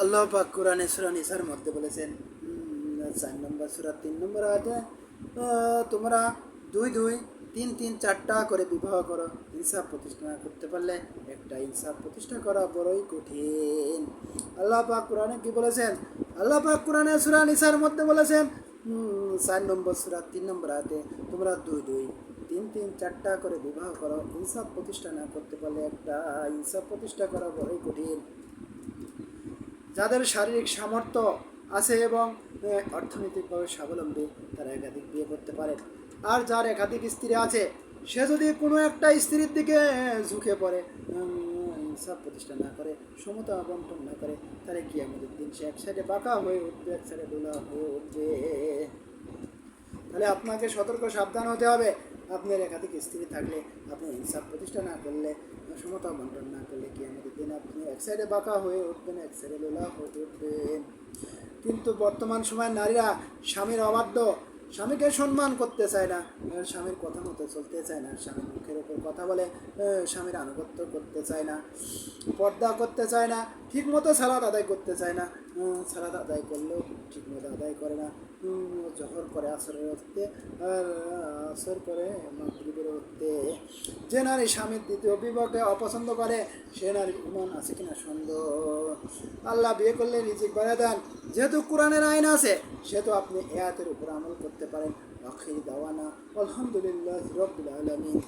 আল্লাহ পাক কোরআনে সূরা নিসার মধ্যে বলেছেন ৪ নম্বর সূরা ৩ নম্বর আয়াতে তোমরা দুই দুই তিন তিন চারটা করে বিবাহ করো। ইনসাফ প্রতিষ্ঠা না করতে পারলে একটা ইনসাফ প্রতিষ্ঠা করা বড়ই কঠিন। আল্লাহ পাক কোরআনে কি বলেছেন? আল্লাহ পাক কোরআনে সূরা নিসার মধ্যে বলেছেন ৪ নম্বর সূরা ৩ নম্বর আয়াতে তোমরা দুই দুই তিন তিন চারটা করে বিবাহ করো। ইনসাফ প্রতিষ্ঠা না করতে পারলে একটা ইনসাফ প্রতিষ্ঠা করা বড়ই কঠিন। যাদের শারীরিক সামর্থ্য আছে এবং অর্থনৈতিকভাবে স্বাবলম্বী তারা একাধিক বিয়ে করতে পারে। আর যার একাধিক স্ত্রী আছে সে যদি কোনো একটা স্ত্রীর দিকে ঝুঁকে পড়ে, ইনসাফ প্রতিষ্ঠা না করে, সমতা বন্টন না করে, তাহলে কিয়ামতের দিন সে এক সাইডে বাঁকা হয়ে উঠবে, এক সাইডে ডোলা হয়ে উঠবে। তাহলে আপনাকে সতর্ক সাবধান হতে হবে। আপনার একাধিক স্ত্রী থাকলে আপনি ইনসাফ প্রতিষ্ঠা না করলে, সমতা বন্টন না করলে কিয়ামতের দিন আপনি এক সাইডে বাঁকা হয়ে উঠবেন, এক সাইডে লোলা হয়ে উঠবেন। কিন্তু বর্তমান সময়ের নারীরা স্বামীর অবাধ্য, স্বামীকে সম্মান করতে চায় না, স্বামীর কথা মতো চলতে চায় না, স্বামীর মুখের ওপর কথা বলে, স্বামীর আনুগত্য করতে চায় না, পর্দা করতে চায় না, ঠিক মতো সালাত আদায় করতে চায় না, সালাত আদায় করলেও ঠিক মতো আদায় করে না, জহর করে আসরের উঠতে আর আসর করে মাগরিবের উঠতে। যে নারী স্বামীর দ্বিতীয় বিবাহকে অপছন্দ করে সে নারীর ইমান আছে কিনা সন্দেহ। আল্লাহ বিয়ে করলে রিজিক বাড়িয়ে দেন, যেহেতু কোরআনের আইন আছে সেহেতু আপনি এ আয়াতের উপর আমল করতে পারেন। আখির দাওয়ানা আলহামদুলিল্লাহি রাব্বিল আলামিন।